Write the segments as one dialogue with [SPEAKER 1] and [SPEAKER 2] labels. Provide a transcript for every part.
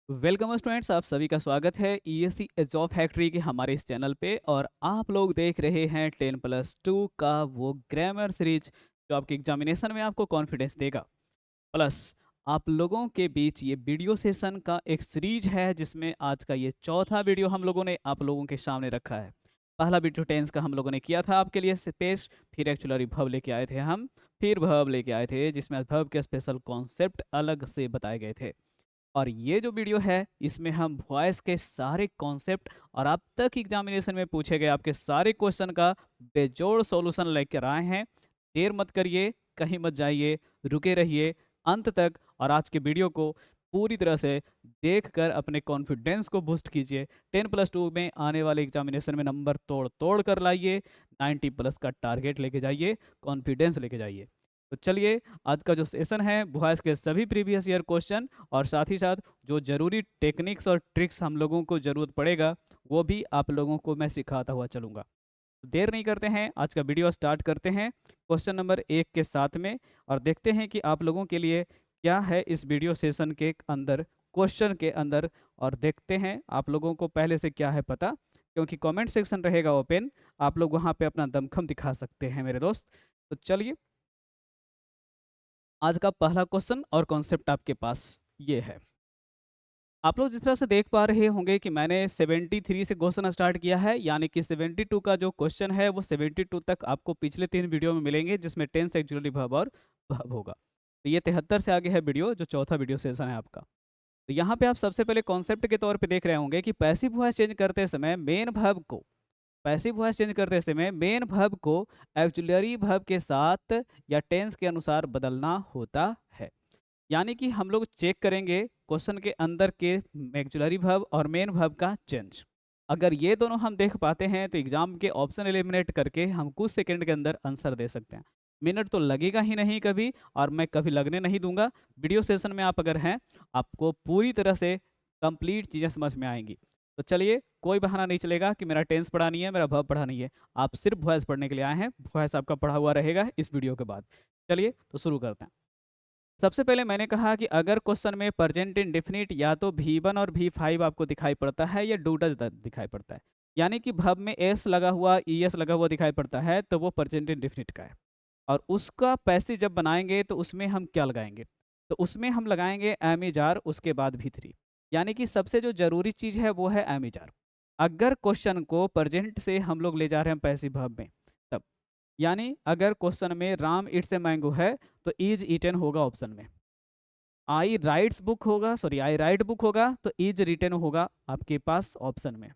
[SPEAKER 1] Welcome students, आप सभी का स्वागत है ईएससी जॉब फैक्ट्री के हमारे इस चैनल पे। और आप लोग देख रहे हैं 10+2 का वो ग्रामर सीरीज जो आपके एग्जामिनेशन में आपको कॉन्फिडेंस देगा। प्लस आप लोगों के बीच ये वीडियो सेशन का एक सीरीज है जिसमें आज का ये चौथा वीडियो हम लोगों ने आप लोगों के सामने रखा है। पहला वीडियो टेंस का हम लोगों ने किया था आपके लिए पेश, फिर एक्चुअली वर्ब लेके आए थे हम, फिर वर्ब लेके आए थे जिसमें वर्ब के स्पेशल कॉन्सेप्ट अलग से बताए गए थे। और ये जो वीडियो है इसमें हम वॉइस के सारे कॉन्सेप्ट और अब तक एग्जामिनेशन में पूछे गए आपके सारे क्वेश्चन का बेजोड़ सॉल्यूशन लेकर आए हैं। देर मत करिए, कहीं मत जाइए, रुके रहिए अंत तक और आज के वीडियो को पूरी तरह से देखकर अपने कॉन्फिडेंस को बूस्ट कीजिए। 10+2 में आने वाले एग्जामिनेशन में नंबर तोड़ तोड़ कर लाइए, 90+ का टारगेट लेके जाइए, कॉन्फिडेंस लेके जाइए। तो चलिए, आज का जो सेशन है वॉइस के सभी प्रीवियस ईयर क्वेश्चन और साथ ही साथ जो ज़रूरी टेक्निक्स और ट्रिक्स हम लोगों को ज़रूरत पड़ेगा वो भी आप लोगों को मैं सिखाता हुआ चलूँगा। देर नहीं करते हैं, आज का वीडियो स्टार्ट करते हैं क्वेश्चन नंबर 1 के साथ में और देखते हैं कि आप लोगों के लिए क्या है इस वीडियो सेशन के अंदर, क्वेश्चन के अंदर। और देखते हैं आप लोगों को पहले से क्या है पता, क्योंकि कमेंट सेक्शन रहेगा ओपन, आप लोग वहाँ पे अपना दमखम दिखा सकते हैं मेरे दोस्त। तो चलिए, आज का पहला क्वेश्चन और कॉन्सेप्ट आपके पास ये है। आप लोग जिस तरह से देख पा रहे होंगे कि मैंने 73 से क्वेश्चन स्टार्ट किया है, यानी कि 72 का जो क्वेश्चन है वो 72 तक आपको पिछले 3 वीडियो में मिलेंगे जिसमें टेंस, एक्चुअली वर्ब और वर्ब होगा। तो ये 73 से आगे है वीडियो, जो चौथा वीडियो सेशन है आपका। तो यहाँ पे आप सबसे पहले कॉन्सेप्ट के तौर पे देख रहे होंगे कि पैसिव वॉइस चेंज करते समय मेन वर्ब को, पैसिव वॉइस चेंज करते समय मेन वर्ब को एक्चुअली वर्ब के साथ या टेंस के अनुसार बदलना होता है। यानी कि हम लोग चेक करेंगे क्वेश्चन के अंदर के एक्चुअली वर्ब और मेन वर्ब का चेंज। अगर ये दोनों हम देख पाते हैं तो एग्जाम के ऑप्शन एलिमिनेट करके हम कुछ सेकंड के अंदर आंसर दे सकते हैं। मिनट तो लगेगा ही नहीं कभी, और मैं कभी लगने नहीं दूंगा। वीडियो सेशन में आप अगर हैं, आपको पूरी तरह से कंप्लीट चीज़ें समझ में आएंगी। तो चलिए, कोई बहाना नहीं चलेगा कि मेरा टेंस पढ़ा नहीं है, मेरा वर्ब पढ़ा नहीं है। आप सिर्फ वॉइस पढ़ने के लिए आए हैं, वॉइस आपका पढ़ा हुआ रहेगा इस वीडियो के बाद। चलिए तो शुरू करते हैं। सबसे पहले मैंने कहा कि अगर क्वेश्चन में प्रेजेंट इंडेफिनिट या तो V1 और V5 आपको दिखाई पड़ता है या डू डज दिखाई पड़ता है, यानी कि वर्ब में एस लगा हुआ, ईएस लगा हुआ दिखाई पड़ता है, तो वो प्रेजेंट इंडेफिनिट का है। और उसका पैसिव जब बनाएंगे तो उसमें हम क्या लगाएंगे, तो उसमें हम लगाएंगे एम इज आर, उसके बाद V3। यानी कि सबसे जो जरूरी चीज़ है वो है एम इज आर। अगर क्वेश्चन को प्रेजेंट से हम लोग ले जा रहे हैं पैसिव वर्ब में, तब यानी अगर क्वेश्चन में राम इट्स ए मैंगो है तो इज ईटन होगा ऑप्शन में। आई राइट्स बुक होगा, सॉरी आई राइट बुक होगा तो इज रिटन होगा आपके पास ऑप्शन में।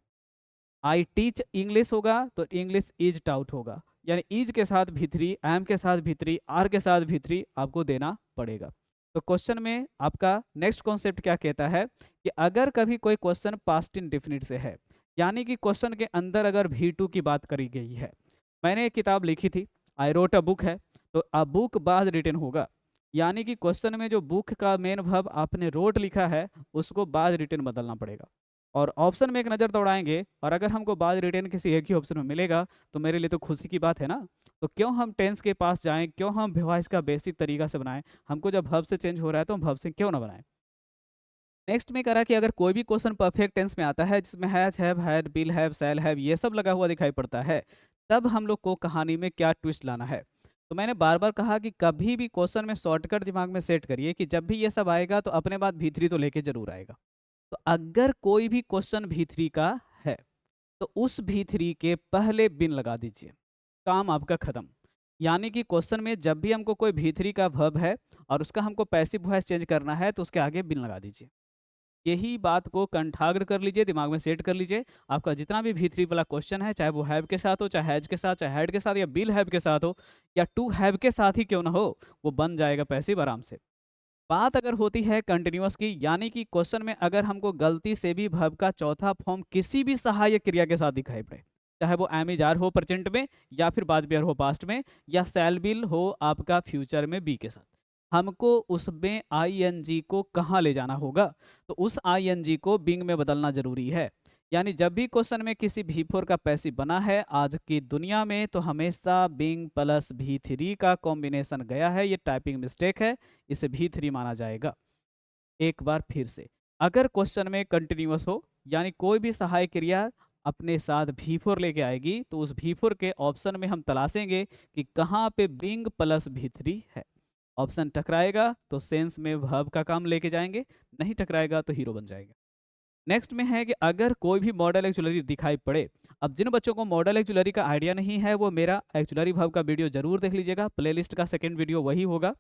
[SPEAKER 1] आई टीच इंग्लिश होगा तो इंग्लिश इज टाउट होगा। यानी इज के साथ भी3, एम के साथ भी3, आर के साथ भी3 आपको देना पड़ेगा। तो क्वेश्चन में आपका नेक्स्ट कॉन्सेप्ट क्या कहता है कि अगर कभी कोई क्वेश्चन पास्ट इंडेफिनिट से है, यानी कि क्वेश्चन के अंदर अगर V2 की बात करी गई है, मैंने एक किताब लिखी थी, आई रोट अ बुक है, तो अ बुक बाद रिटन होगा। यानी कि क्वेश्चन में जो बुक का मेन वर्ब आपने रोट लिखा है उसको बाद रिटन बदलना पड़ेगा। और ऑप्शन में एक नज़र दौड़ाएंगे और अगर हमको बाद रिटर्न किसी एक ही ऑप्शन में मिलेगा तो मेरे लिए तो खुशी की बात है ना। तो क्यों हम टेंस के पास जाएं, क्यों हम वॉइस का बेसिक तरीका से बनाएं, हमको जब वर्ब से चेंज हो रहा है तो हम वर्ब से क्यों ना बनाएं। नेक्स्ट में करा कि अगर कोई भी क्वेश्चन परफेक्ट टेंस में आता है जिसमें has, have, had, will have, shall have ये सब लगा हुआ दिखाई पड़ता है, तब हम लोग को कहानी में क्या ट्विस्ट लाना है। तो मैंने बार बार कहा कि कभी भी क्वेश्चन में शॉर्टकट दिमाग में सेट करिए कि जब भी ये सब आएगा तो अपने बाद V3 तो लेके जरूर आएगा। तो अगर कोई भी क्वेश्चन V3 का है तो उस V3 के पहले बिन लगा दीजिए, काम आपका खत्म। यानी कि क्वेश्चन में जब भी हमको कोई V3 का वर्ब है और उसका हमको पैसिव वॉइस चेंज करना है तो उसके आगे बिन लगा दीजिए। यही बात को कंठाग्र कर लीजिए, दिमाग में सेट कर लीजिए। आपका जितना भी V3 वाला क्वेश्चन है, चाहे वो हैव के साथ हो, चाहे हैज के साथ, चाहे हैड के साथ, या बिल हैव के साथ हो, या टू हैव के साथ ही क्यों ना हो, वो बन जाएगा पैसिव आराम से। बात अगर होती है कंटिन्यूअस की, यानी कि क्वेश्चन में अगर हमको गलती से भी वर्ब का चौथा फॉर्म किसी भी सहायक क्रिया के साथ दिखाई पड़े, चाहे वो एम इज आर हो प्रेजेंट में, या फिर बाज बी आर हो पास्ट में, या सैल बिल हो आपका फ्यूचर में बी के साथ, हमको उसमें आईएनजी को कहाँ ले जाना होगा, तो उस आईएनजी को बिंग में बदलना जरूरी है। यानी जब भी क्वेश्चन में किसी V4 का पैसिव बना है आज की दुनिया में तो हमेशा बिंग प्लस V3 का कॉम्बिनेशन गया है। ये टाइपिंग मिस्टेक है, इसे V3 माना जाएगा। एक बार फिर से, अगर क्वेश्चन में कंटिन्यूअस हो यानी कोई भी सहायक क्रिया अपने साथ V4 लेके आएगी तो उस V4 के ऑप्शन में हम तलाशेंगे कि कहाँ पे बीइंग प्लस V3 है। ऑप्शन टकराएगा तो सेंस में वर्ब का काम लेके जाएंगे, नहीं टकराएगा तो हीरो बन जाएगा। नेक्स्ट में है कि अगर कोई भी मॉडल एक्चुलरी दिखाई पड़े। अब जिन बच्चों को मॉडल एक्चुलरी का आइडिया नहीं है वो मेरा एक्चुलरी वर्ब का वीडियो जरूर देख लीजिएगा, प्लेलिस्ट का सेकंड वीडियो वही होगा।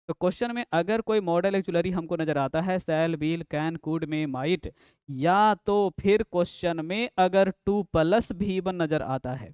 [SPEAKER 1] तो क्वेश्चन में अगर कोई मॉडल एक्चुलरी हमको नजर आता है शैल विल कैन कुड में माइट, या तो फिर क्वेश्चन में अगर 2+V1 नजर आता है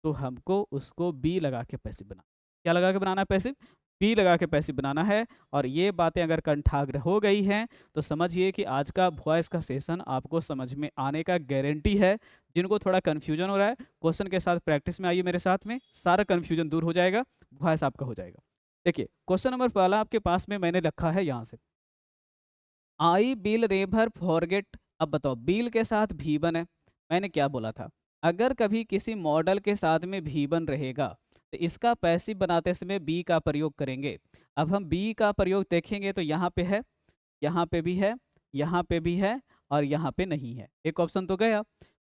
[SPEAKER 1] तो हमको उसको बी लगा के पैसिव बनाना। क्या लगा के बनाना है? पैसिव। बी लगा के पैसिव बनाना है। और ये बातें अगर कंठाग्र हो गई हैं तो समझिए कि आज का वॉइस का सेशन आपको समझ में आने का गारंटी है। जिनको थोड़ा कन्फ्यूजन हो रहा है क्वेश्चन के साथ प्रैक्टिस में आइए मेरे साथ में, सारा कन्फ्यूजन दूर हो जाएगा, वॉइस आपका हो जाएगा। देखिए क्वेश्चन नंबर पहला आपके पास में मैंने रखा है यहाँ से, आई बिल रेभर फॉरगेट। अब बताओ बिल के साथ V1 है, मैंने क्या बोला था, अगर कभी किसी मॉडल के साथ में V1 रहेगा तो इसका पैसिव बनाते समय बी का प्रयोग करेंगे। अब हम बी का प्रयोग देखेंगे तो यहाँ पे है, यहाँ पे भी है, यहाँ पे भी है और यहाँ पे नहीं है, एक ऑप्शन तो गया।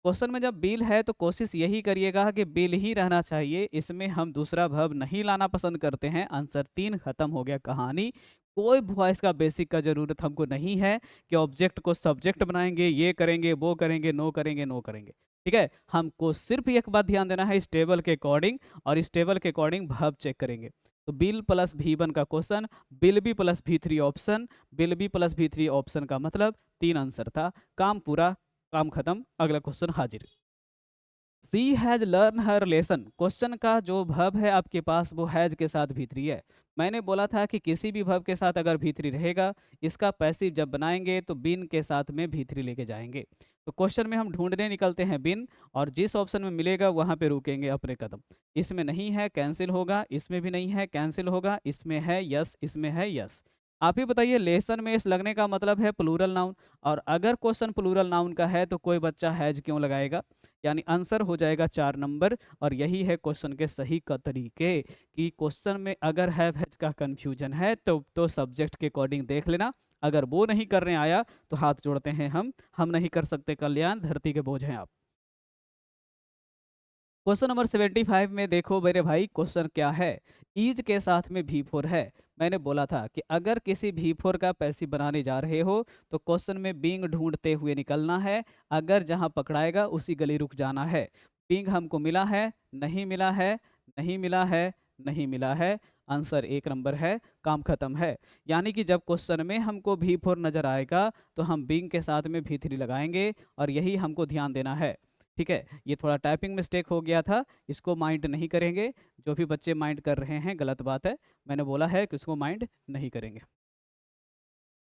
[SPEAKER 1] क्वेश्चन में जब बिल है तो कोशिश यही करिएगा कि बिल ही रहना चाहिए, इसमें हम दूसरा वर्ब नहीं लाना पसंद करते हैं। आंसर 3, खत्म हो गया कहानी। कोई वॉइस का बेसिक का जरूरत हमको नहीं है कि ऑब्जेक्ट को सब्जेक्ट बनाएंगे, ये करेंगे वो करेंगे, नो करेंगे नो करेंगे। ठीक है, हमको सिर्फ एक बात ध्यान देना है इस टेबल के अकॉर्डिंग, और इस टेबल के अकॉर्डिंग वर्ब चेक करेंगे। तो बिल प्लस V1 का question, will be plus V3 option, will be plus V3 option का मतलब 3 आंसर था। काम पूरा, काम खत्म, अगला क्वेश्चन हाजिर। She has learn her lesson, question का जो वर्ब है आपके पास वो हैज के साथ V3 है। मैंने बोला था कि किसी भी वर्ब के साथ अगर V3 रहेगा इसका पैसिव जब बनाएंगे तो बिन के साथ में V3 लेके जाएंगे। तो क्वेश्चन में हम ढूंढने निकलते हैं बिन, और जिस ऑप्शन में मिलेगा वहां पे रुकेंगे अपने कदम। इसमें नहीं है कैंसिल होगा, इसमें भी नहीं है कैंसिल होगा, इसमें है यस, इसमें है यस। आप ही बताइए लेसन में इस लगने का मतलब है प्लूरल नाउन, और अगर क्वेश्चन प्लूरल नाउन का है तो कोई बच्चा हैज क्यों लगाएगा, यानी आंसर हो जाएगा 4 नंबर। और यही है क्वेश्चन के सही का तरीके कि क्वेश्चन में अगर हैज का कंफ्यूजन है तो सब्जेक्ट के अकॉर्डिंग देख लेना, अगर वो नहीं करने आया तो हाथ जोड़ते हैं हम नहीं कर सकते कल्याण, धरती के बोझ हैं आप। क्वेश्चन नंबर 75 में देखो मेरे भाई, क्वेश्चन क्या है, ईज के साथ में V4 है। मैंने बोला था कि अगर किसी V4 का पैसिव बनाने जा रहे हो तो क्वेश्चन में बीइंग ढूंढते हुए निकलना है, अगर जहां पकड़ाएगा उसी गली रुक जाना है। बीइंग हमको मिला है, नहीं मिला है, नहीं मिला है, नहीं मिला है, आंसर 1 नंबर है, काम खत्म है। यानी कि जब क्वेश्चन में हमको V4 नजर आएगा तो हम बीइंग के साथ में V3 लगाएंगे, और यही हमको ध्यान देना है। ठीक है, ये थोड़ा टाइपिंग मिस्टेक हो गया था, इसको माइंड नहीं करेंगे। जो भी बच्चे माइंड कर रहे हैं गलत बात है, मैंने बोला है कि उसको माइंड नहीं करेंगे।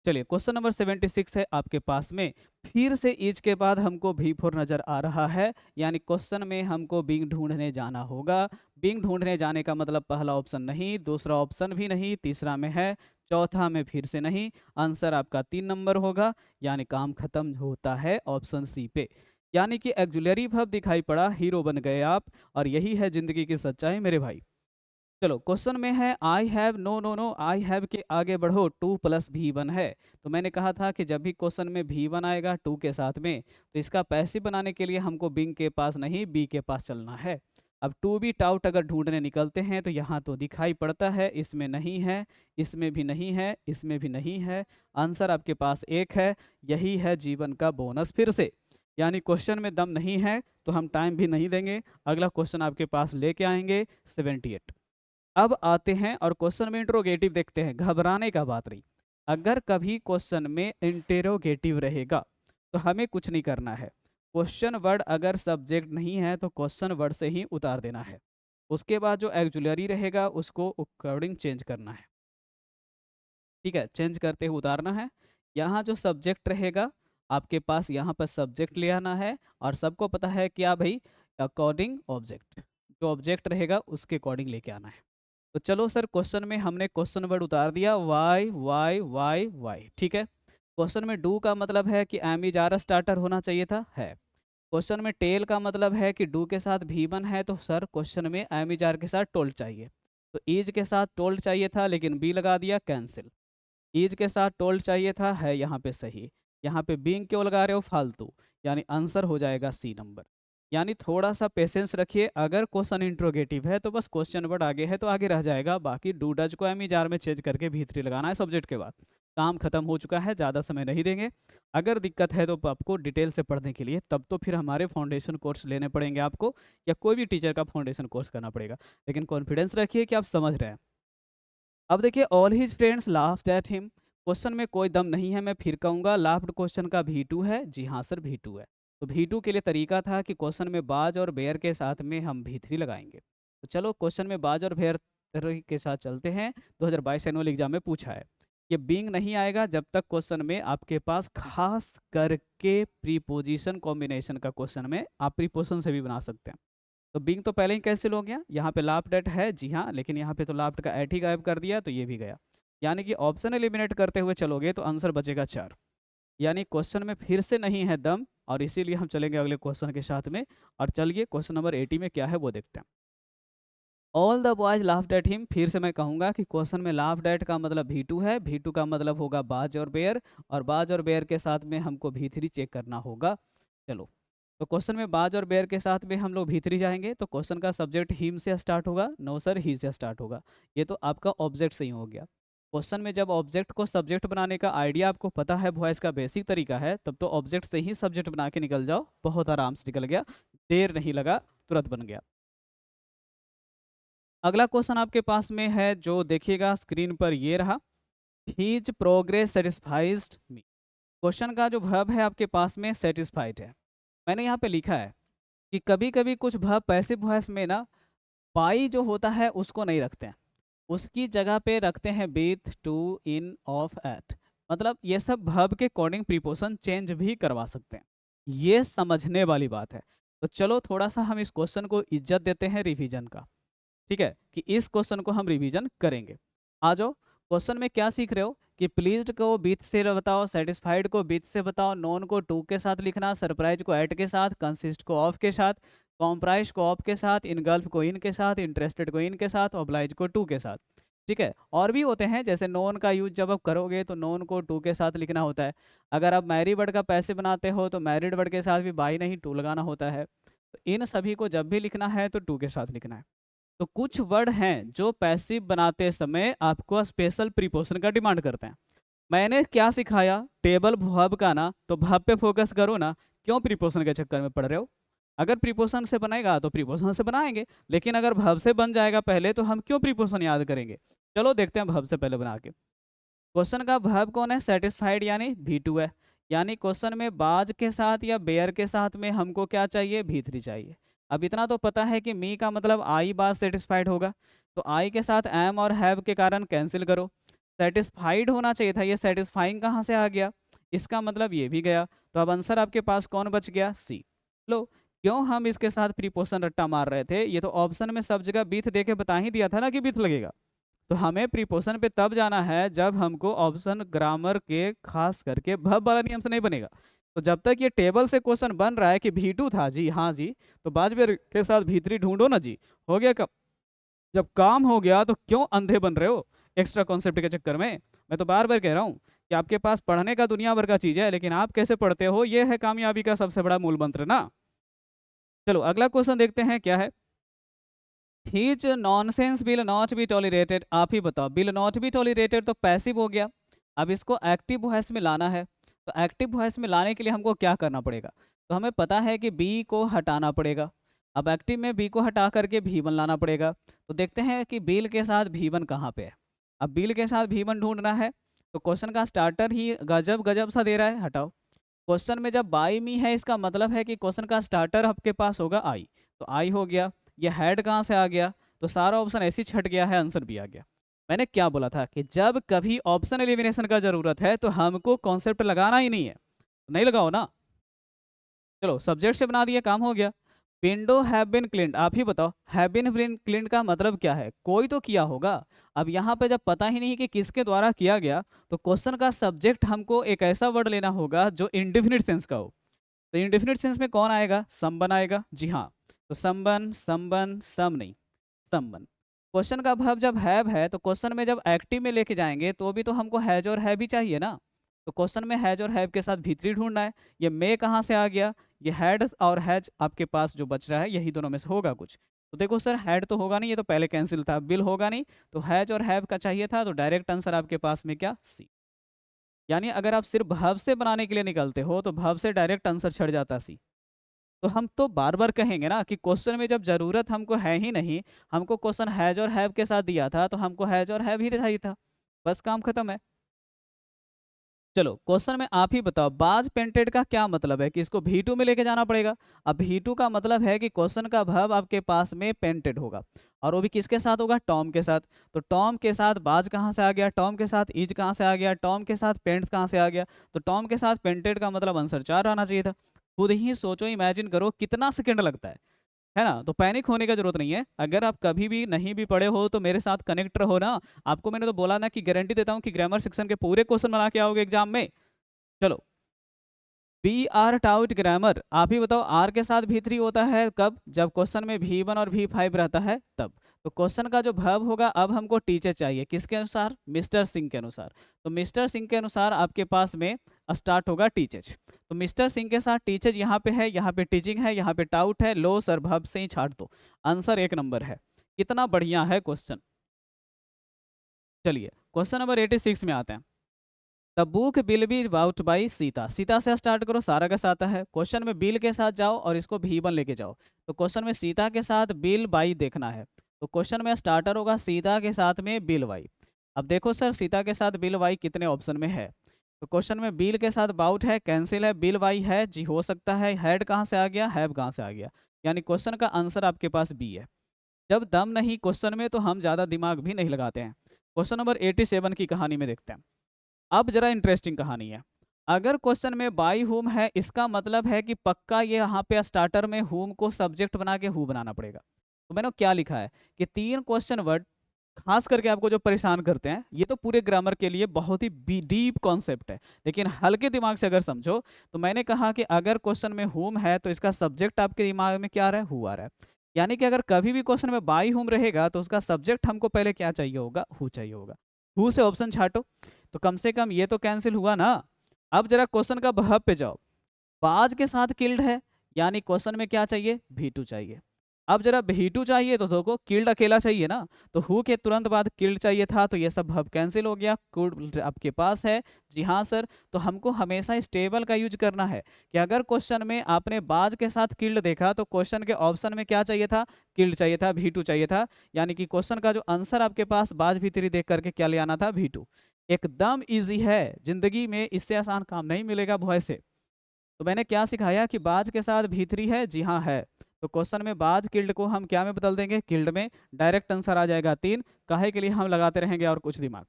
[SPEAKER 1] चलिए क्वेश्चन नंबर 76 है आपके पास में, फिर से ईच के बाद हमको V4 नजर आ रहा है, यानी क्वेश्चन में हमको बीइंग ढूंढने जाना होगा। बीइंग ढूंढने जाने का मतलब पहला ऑप्शन नहीं, दूसरा ऑप्शन भी नहीं, तीसरा में है, चौथा में फिर से नहीं, आंसर आपका 3 नंबर होगा, यानी काम खत्म होता है ऑप्शन सी पे। यानी कि एक्जुलरी वर्ब दिखाई पड़ा, हीरो बन गए आप, और यही है जिंदगी की सच्चाई मेरे भाई। चलो क्वेश्चन में है I have, no no no, I have के आगे बढ़ो, 2+V1 है। तो मैंने कहा था कि जब भी क्वेश्चन में V1 आएगा 2 के साथ में तो इसका पैसिव बनाने के लिए हमको बिंग के पास नहीं बी के पास चलना है। अब टू बी टाउट अगर ढूंढने निकलते हैं तो यहाँ तो दिखाई पड़ता है, इसमें नहीं है, इसमें भी नहीं है, इसमें भी नहीं है, आंसर आपके पास 1 है। यही है जीवन का बोनस फिर से, यानी क्वेश्चन में दम नहीं है तो हम टाइम भी नहीं देंगे, अगला क्वेश्चन आपके पास लेके आएंगे 78। अब आते हैं और क्वेश्चन में इंट्रोगेटिव देखते हैं, घबराने का बात नहीं। अगर कभी क्वेश्चन में इंटेरोगेटिव रहेगा तो हमें कुछ नहीं करना है, क्वेश्चन वर्ड अगर सब्जेक्ट नहीं है तो क्वेश्चन वर्ड से ही उतार देना है, उसके बाद जो एक्जुलरी रहेगा उसको अकॉर्डिंग चेंज करना है। ठीक है, चेंज करते हुए उतारना है। यहाँ जो सब्जेक्ट रहेगा आपके पास यहाँ पर सब्जेक्ट ले आना है, और सबको पता है क्या भाई, अकॉर्डिंग ऑब्जेक्ट, जो ऑब्जेक्ट रहेगा उसके अकॉर्डिंग लेके आना है। तो चलो सर क्वेश्चन में हमने क्वेश्चन वर्ड उतार दिया, वाई वाई वाई वाई। ठीक है, क्वेश्चन में डू का मतलब है कि एम इज आर स्टार्टर होना चाहिए था, है। क्वेश्चन में टेल का मतलब है कि डू के साथ V1 है, तो सर क्वेश्चन में एम इज आर के साथ टोल्ड चाहिए, तो ईज के साथ टोल्ड चाहिए था लेकिन बी लगा दिया, कैंसिल। ईज के साथ टोल्ड चाहिए था, है यहाँ पे सही। यहाँ पे बीइंग क्यों लगा रहे हो फालतू, यानी आंसर हो जाएगा सी नंबर। यानी थोड़ा सा पेशेंस रखिए, अगर क्वेश्चन इंट्रोगेटिव है तो बस क्वेश्चन वर्ड आगे है तो आगे रह जाएगा, बाकी डू डज को एमी जार में चेंज करके भीतरी लगाना है सब्जेक्ट के बाद। काम खत्म हो चुका है, ज़्यादा समय नहीं देंगे। अगर दिक्कत है तो आपको डिटेल से पढ़ने के लिए तब तो फिर हमारे फाउंडेशन कोर्स लेने पड़ेंगे आपको, या कोई भी टीचर का फाउंडेशन कोर्स करना पड़ेगा, लेकिन कॉन्फिडेंस रखिए कि आप समझ रहे हैं। अब देखिए, all his friends laughed at him, question में कोई दम नहीं है, मैं फिर कहूँगा लाफ्ड क्वेश्चन का भी2 है, जी हाँ सर भी2 है। तो भी2 के लिए तरीका था कि क्वेश्चन में बाज और बेयर के साथ में हम भी3 लगाएंगे। तो चलो क्वेश्चन में बाज और बेयर के साथ चलते हैं। 2022 एनुअल एग्जाम में पूछा है, ये बीइंग नहीं आएगा जब तक क्वेश्चन में आपके पास खास करके प्रीपोजिशन कॉम्बिनेशन का क्वेश्चन में आप प्रीपोजिशन से भी बना सकते हैं। तो बीइंग तो पहले ही कैंसिल हो गया, यहाँ पे लाफ्ड एट है जी हाँ, लेकिन यहाँ पे तो लाफ्ड का एट ही गायब कर दिया तो ये भी गया। यानी कि ऑप्शन एलिमिनेट करते हुए चलोगे तो आंसर बचेगा 4। यानी क्वेश्चन में फिर से नहीं है दम, और इसीलिए हम चलेंगे अगले क्वेश्चन के साथ में। और चलिए क्वेश्चन नंबर 80 में क्या है वो देखते हैं। All the boys laughed at him, फिर से मैं कहूँगा कि क्वेश्चन में लाफ्ड एट का मतलब भी2 है, भी2 का मतलब होगा बाज और बेयर, और बाज और बेयर के साथ में हमको भी3 चेक करना होगा। चलो, तो क्वेश्चन में बाज और बेयर के साथ में हम लोग भी3 जाएंगे, तो क्वेश्चन का सब्जेक्ट हिम से स्टार्ट होगा, नो सर ही से स्टार्ट होगा। ये तो आपका ऑब्जेक्ट सही हो गया। क्वेश्चन में जब ऑब्जेक्ट को सब्जेक्ट बनाने का आइडिया आपको पता है, वॉइस का बेसिक तरीका है, तब तो ऑब्जेक्ट से ही सब्जेक्ट बना के निकल जाओ, बहुत आराम से निकल गया, देर नहीं लगा, तुरंत बन गया। अगला क्वेश्चन आपके पास में है जो देखिएगा स्क्रीन पर, ये रहा, हीज प्रोग्रेस सेटिस्फाइज मी। क्वेश्चन का जो वर्ब है आपके पास में सेटिस्फाइड है। मैंने यहाँ पे लिखा है कि कभी कभी कुछ वर्ब पैसिव वॉइस में ना बाई जो होता है उसको नहीं रखते हैं, उसकी जगह पे रखते हैं with, to, in, of, at. मतलब ये सब वर्ब के अकॉर्डिंग प्रीपोजिशन चेंज भी करवा सकते हैं, ये समझने वाली बात है। तो चलो थोड़ा सा हम इस क्वेश्चन को इज्जत देते हैं रिवीजन का, ठीक है, कि इस क्वेश्चन को हम रिवीजन करेंगे। आ जाओ, क्वेश्चन में क्या सीख रहे हो कि प्लीज्ड को विथ से बताओ, सेटिस्फाइड को विथ से बताओ, नॉन को टू के साथ लिखना, सरप्राइज को एट के साथ, कंसिस्ट को ऑफ के साथ, कॉम्प्राइज को ऑफ के साथ, इनगल्फ को इन के साथ, इंटरेस्टेड को इन के साथ, ऑब्लाइज को टू के साथ। ठीक है, और भी होते हैं, जैसे नॉन का यूज जब आप करोगे तो नॉन को टू के साथ लिखना होता है। अगर आप मैरी वर्ड का पैसे बनाते हो तो मैरिड वर्ड के साथ भी बाई नहीं टू लगाना होता है। तो इन सभी को जब भी लिखना है तो टू के साथ लिखना है। तो कुछ वर्ड हैं जो पैसिव बनाते समय आपको स्पेशल प्रीपोजिशन का डिमांड करते हैं। मैंने क्या सिखाया, टेबल वर्ब का ना, तो वर्ब पे फोकस करो ना, क्यों प्रीपोजिशन के चक्कर में पड़ रहे हो। अगर प्रीपोजिशन से बनेगा तो प्रीपोजिशन से बनाएंगे, लेकिन अगर वर्ब से बन जाएगा पहले तो हम क्यों प्रीपोजिशन याद करेंगे। चलो देखते हैं वर्ब से पहले बना के। क्वेश्चन का वर्ब कौन है, सेटिस्फाइड यानी भी2 है। यानी क्वेश्चन में बाज के साथ या बेयर के साथ में हमको क्या चाहिए, भी3 चाहिए। अब इतना तो पता है कि मी का मतलब आई बाज सेटिस्फाइड होगा, तो आई के साथ एम और हैव के कारण कैंसिल करो। सेटिस्फाइड होना चाहिए था, ये सेटिस्फाइंग कहाँ से आ गया, इसका मतलब ये भी गया। तो अब आंसर आपके पास कौन बच गया, सी। लो, क्यों हम इसके साथ प्रीपोजिशन रट्टा मार रहे थे, ये तो ऑप्शन में सब जगह बीथ दे के बता ही दिया था ना कि बीथ लगेगा। तो हमें प्रीपोजिशन पे तब जाना है जब हमको ऑप्शन ग्रामर के खास करके वर्ब वाला नियम से नहीं बनेगा। तो जब तक ये टेबल से क्वेश्चन बन रहा है कि भी2 था जी हाँ जी, तो बाजबेर के साथ भी3 ढूंढो ना जी, हो गया। कब जब काम हो गया तो क्यों अंधे बन रहे हो एक्स्ट्रा कॉन्सेप्ट के चक्कर में। मैं तो बार बार कह रहा हूँ कि आपके पास पढ़ने का दुनिया भर का चीज है, लेकिन आप कैसे पढ़ते हो ये है कामयाबी का सबसे बड़ा मूल मंत्र ना। चलो अगला क्वेश्चन देखते हैं क्या है। His nonsense will not be tolerated, आप ही बताओ, विल नॉट बी टॉलरेटेड तो पैसिव हो गया, अब इसको एक्टिव वॉइस में लाना है। तो एक्टिव वॉइस में लाने के लिए हमको क्या करना पड़ेगा, तो हमें पता है कि बी को हटाना पड़ेगा। अब एक्टिव में बी को हटा करके भी1 लाना पड़ेगा। तो देखते हैं कि बिल के साथ भी1 कहाँ पे है। अब बिल के साथ भी1 ढूंढना है, तो क्वेश्चन का स्टार्टर ही गजब गजब सा दे रहा है, हटाओ। क्वेश्चन में जब बाई मी है, इसका मतलब है कि क्वेश्चन का स्टार्टर आपके पास होगा आई, तो आई हो गया। ये हेड कहाँ से आ गया, तो सारा ऑप्शन ऐसे ही छट गया है, आंसर भी आ गया। मैंने क्या बोला था कि जब कभी ऑप्शन एलिमिनेशन का जरूरत है तो हमको कॉन्सेप्ट लगाना ही नहीं है, नहीं लगाओ ना। चलो सब्जेक्ट से बना दिया, काम हो गया। विंडो हैव बीन क्लीन्ड, आप ही बताओ, हैव बीन क्लीन्ड का मतलब क्या है, कोई तो किया होगा। अब यहाँ पे जब पता ही नहीं कि किसके द्वारा किया गया, तो क्वेश्चन का सब्जेक्ट हमको एक ऐसा वर्ड लेना होगा जो इंडिफिनिट सेंस का हो। तो इंडिफिनिट सेंस में कौन आएगा, समवन आएगा, जी हाँ। तो समवन, समवन, सम नहीं, समवन। क्वेश्चन का वर्ब जब हैव है तो क्वेश्चन में जब एक्टिव में लेके जाएंगे तो भी तो हमको हैज और है भी चाहिए ना। तो क्वेश्चन में हैज और हैव के साथ भी3 ढूंढना है। ये मे कहाँ से आ गया, ये हैड और हैज आपके पास जो बच रहा है यही दोनों में से होगा कुछ। तो देखो सर हैड तो होगा नहीं, ये तो पहले कैंसिल था, बिल होगा नहीं, तो हैज और हैव का चाहिए था, तो डायरेक्ट आंसर आपके पास में क्या, सी। यानी अगर आप सिर्फ वर्ब से बनाने के लिए निकलते हो तो वर्ब से डायरेक्ट आंसर छड़ जाता सी। तो हम तो बार बार कहेंगे ना कि क्वेश्चन में जब जरूरत हमको है ही नहीं, हमको क्वेश्चन हैज और हैव के साथ दिया था तो हमको हैज और हैव ही चाहिए था, बस काम खत्म है। चलो क्वेश्चन में आप ही बताओ, बाज पेंटेड का क्या मतलब है कि इसको भी2 में लेके जाना पड़ेगा। अब भी2 का मतलब है कि क्वेश्चन का वर्ब आपके पास में पेंटेड होगा, और वो भी किसके साथ होगा, टॉम के साथ। तो टॉम के साथ बाज कहाँ से आ गया, टॉम के साथ इज कहाँ से आ गया, टॉम के साथ पेंट्स कहाँ से आ गया, तो टॉम के साथ पेंटेड का मतलब आंसर 4 आना चाहिए था। खुद ही सोचो, इमेजिन करो कितना सेकंड लगता है ना। तो पैनिक होने की जरूरत नहीं है, अगर आप कभी भी नहीं भी पढ़े हो तो मेरे साथ कनेक्ट रहो ना। आपको मैंने तो बोला ना कि गारंटी देता हूँ कि ग्रामर सेक्शन के पूरे क्वेश्चन बना के आओगे एग्जाम में। चलो, बी आर टाउट ग्रामर, आप ही बताओ आर के साथ भी3 होता है कब, जब क्वेश्चन में भी1 और भी5 रहता है तब। तो क्वेश्चन का जो वर्ब होगा, अब हमको टीचर चाहिए, किसके अनुसार, मिस्टर सिंह के अनुसार। तो मिस्टर सिंह के अनुसार आपके पास में स्टार्ट होगा टीचर। तो मिस्टर सिंह के साथ टीचर यहाँ पे है, यहाँ पे टीचिंग है, यहाँ पे टाउट है, लो सर वर्ब से ही छाट दो, आंसर 1 नंबर है। कितना बढ़िया है क्वेश्चन। चलिए क्वेश्चन नंबर 86 में आते हैं। The book bill be about by Sita, Sita से स्टार्ट करो, सारा का साथ है। क्वेश्चन में बिल के साथ जाओ और इसको भी1 लेके जाओ। तो क्वेश्चन में सीता के साथ बिल बाई देखना है, तो क्वेश्चन में स्टार्टर होगा सीता के साथ में बिल वाई। अब देखो सर सीता के साथ बिल वाई कितने ऑप्शन में है, तो क्वेश्चन में बिल के साथ बाउट है, कैंसिल है, बिल वाई है जी, हो सकता है, हैड कहाँ से आ गया, हैव कहाँ से आ गया, यानी क्वेश्चन का आंसर आपके पास बी है। जब दम नहीं क्वेश्चन में तो हम ज़्यादा दिमाग भी नहीं लगाते हैं। क्वेश्चन नंबर 87 की कहानी में देखते हैं। अब जरा इंटरेस्टिंग कहानी है। अगर क्वेश्चन में बाई हुम है, इसका मतलब है कि पक्का ये यहाँ पे स्टार्टर में हुम को सब्जेक्ट बना के हु बनाना पड़ेगा। तो मैंने क्या लिखा है कि 3 क्वेश्चन वर्ड खास करके आपको जो परेशान करते हैं, ये तो पूरे ग्रामर के लिए बहुत ही डीप कॉन्सेप्ट है, लेकिन हल्के दिमाग से अगर समझो तो मैंने कहा कि अगर क्वेश्चन में हुम है तो इसका सब्जेक्ट आपके दिमाग में क्या आ रहा है, हु आ रहा है। यानी कि अगर कभी भी क्वेश्चन में बाई हुम रहेगा तो उसका सब्जेक्ट हमको पहले क्या चाहिए होगा, हु चाहिए होगा। हु से ऑप्शन छाटो, तो कम से कम ये तो कैंसिल हुआ ना। अब जरा क्वेश्चन का वर्ब पे जाओ, बाज के साथ किल्ड है, यानी क्वेश्चन में क्या चाहिए, भी2 चाहिए। अब जरा भी2 चाहिए तो देखो किल्ड अकेला चाहिए ना, तो हु के तुरंत बाद किल्ड चाहिए था, तो ये सब वर्ब कैंसिल हो गया, कुड आपके पास है। जी हाँ सर, तो हमको हमेशा स्टेबल का यूज करना है कि अगर क्वेश्चन में आपने बाज के साथ किल्ड देखा तो क्वेश्चन के ऑप्शन में क्या चाहिए था, किल्ड चाहिए था, भी2 चाहिए था, यानी कि क्वेश्चन का जो आंसर आपके पास बाज भी3 देख करके क्या ले आना था, भी2। एकदम इजी है, जिंदगी में इससे आसान काम नहीं मिलेगा भॉय से। तो मैंने क्या सिखाया कि बाज के साथ भी3 है, जी हाँ है, तो क्वेश्चन में बाज किल्ड को हम क्या में बदल देंगे, किल्ड में, डायरेक्ट आंसर आ जाएगा 3। काहे के लिए हम लगाते रहेंगे और कुछ दिमाग।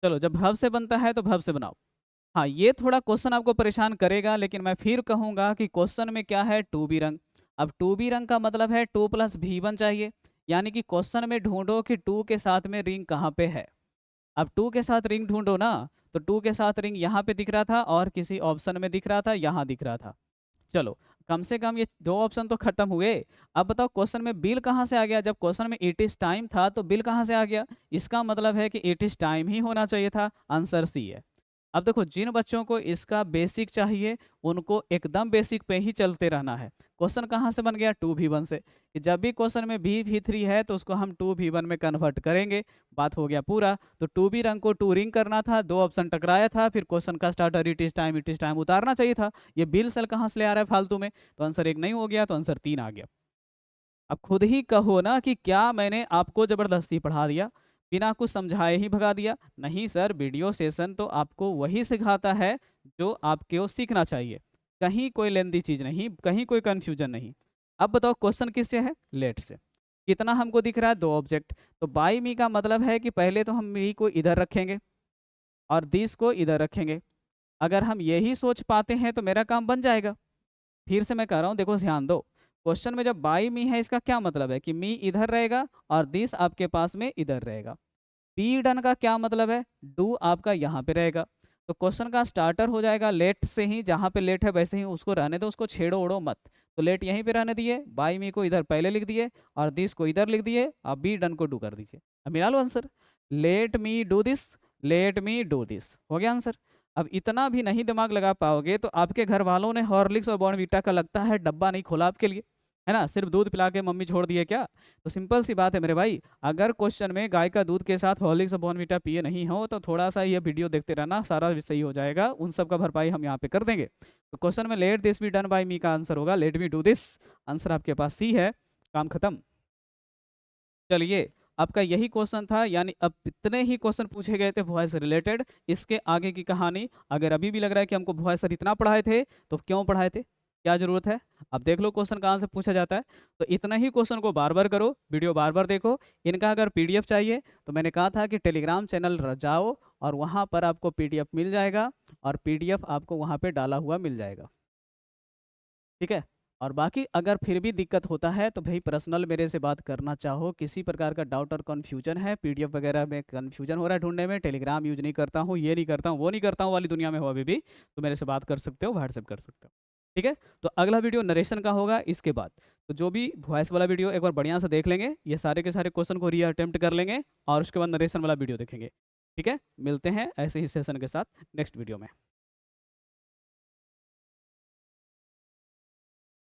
[SPEAKER 1] चलो जब भव से बनता है तो भव से बनाओ। हाँ ये थोड़ा क्वेश्चन आपको परेशान करेगा, लेकिन मैं फिर कहूंगा कि क्वेश्चन में क्या है, टू बी रंग। अब टू बी रंग का मतलब है 2 + भी1 चाहिए, यानी कि क्वेश्चन में ढूंढो कि 2 के साथ में रिंग कहाँ पे है। अब 2 के साथ रिंग ढूंढो ना, तो 2 के साथ रिंग यहाँ पे दिख रहा था और किसी ऑप्शन में दिख रहा था, यहाँ दिख रहा था। चलो कम से कम ये 2 ऑप्शन तो खत्म हुए। अब बताओ क्वेश्चन में बिल कहाँ से आ गया, जब क्वेश्चन में इट इज टाइम था तो बिल कहाँ से आ गया, इसका मतलब है कि इट इज टाइम ही होना चाहिए था, आंसर सी है। अब देखो जिन बच्चों को इसका बेसिक चाहिए उनको एकदम बेसिक पे ही चलते रहना है। क्वेश्चन कहाँ से बन गया, 2v1 से, कि जब भी क्वेश्चन में भी3 है तो उसको हम 2v1 में कन्वर्ट करेंगे, बात हो गया पूरा। तो 2b रंग को 2 रिंग करना था, 2 ऑप्शन टकराया था, फिर क्वेश्चन का स्टार्टर इट इज टाइम उतारना चाहिए था। ये बिल सेल कहाँ से ले आ रहा है फालतू में, तो आंसर 1 नहीं हो गया, तो आंसर 3 आ गया। अब खुद ही कहो ना कि क्या मैंने आपको जबरदस्ती पढ़ा दिया, बिना कुछ समझाए ही भगा दिया। नहीं सर, वीडियो सेशन तो आपको वही सिखाता है जो आपको सीखना चाहिए, कहीं कोई लेंदी चीज नहीं, कहीं कोई कंफ्यूजन नहीं। अब बताओ क्वेश्चन किससे है, लेट से। कितना हमको दिख रहा है, 2 ऑब्जेक्ट। तो बाई मी का मतलब है कि पहले तो हम मी को इधर रखेंगे और दिस को इधर रखेंगे। अगर हम यही सोच पाते हैं तो मेरा काम बन जाएगा। फिर से मैं कह रहा हूँ, देखो ध्यान दो, क्वेश्चन में जब बाई मी है इसका क्या मतलब है कि मी इधर रहेगा और दिस आपके पास में इधर रहेगा। बी डन का क्या मतलब है, डू आपका यहाँ पे रहेगा। तो क्वेश्चन का स्टार्टर हो जाएगा लेट से ही, जहाँ पे लेट है वैसे ही उसको रहने दो, उसको छेड़ो ओढ़ो मत। तो लेट यहीं पे रहने दिए, बाई मी को इधर पहले लिख दिए और दिस को इधर लिख दिए, अब बी डन को डू कर दीजिए। अब मिला लो answer, let me do this, let me do this, हो गया आंसर। अब इतना भी नहीं दिमाग लगा पाओगे तो आपके घर वालों ने हॉर्लिक्स और बॉर्नवीटा का लगता है डब्बा नहीं खोला आपके लिए, है ना, सिर्फ दूध पिला के मम्मी छोड़ दिए क्या? तो सिंपल सी बात है मेरे भाई, अगर क्वेश्चन में गाय का दूध के साथ हॉर्लिक्स और बॉर्नवीटा पिए नहीं हो तो थोड़ा सा ये वीडियो देखते रहना, सारा सही हो जाएगा, उन सब का भरपाई हम यहाँ पे कर देंगे। तो क्वेश्चन में let this be done by me का आंसर होगा let me do this, answer आपके पास सी है, काम खत्म। चलिए, आपका यही क्वेश्चन था, यानी अब इतने ही क्वेश्चन पूछे गए थे वॉइस से रिलेटेड। इसके आगे की कहानी, अगर अभी भी लग रहा है कि हमको वॉइस सर इतना पढ़ाए थे तो क्यों पढ़ाए थे, क्या जरूरत है, अब देख लो क्वेश्चन कहाँ से पूछा जाता है। तो इतना ही क्वेश्चन को बार बार करो, वीडियो बार बार देखो। इनका अगर पीडीएफ चाहिए तो मैंने कहा था कि टेलीग्राम चैनल जाओ और वहाँ पर आपको पीडीएफ मिल जाएगा, और पीडीएफ आपको वहाँ पे डाला हुआ मिल जाएगा, ठीक है। और बाकी अगर फिर भी दिक्कत होता है तो भाई पर्सनल मेरे से बात करना चाहो, किसी प्रकार का डाउट और कन्फ्यूजन है, पीडीएफ वगैरह में कन्फ्यूजन हो रहा है ढूंढने में, टेलीग्राम यूज नहीं करता हूँ, ये नहीं करता हूँ, वो नहीं करता हूँ वाली दुनिया में हो अभी भी, तो मेरे से बात कर सकते हो, व्हाट्सएप कर सकते हो, ठीक है। तो अगला वीडियो नरेशन का होगा इसके बाद, तो जो भी वॉइस वाला वीडियो एक बार बढ़िया से देख लेंगे, ये सारे के सारे क्वेश्चन को री अटेम्प्ट कर लेंगे और उसके बाद नरेशन वाला वीडियो देखेंगे, ठीक है। मिलते हैं ऐसे ही सेशन के साथ नेक्स्ट वीडियो में।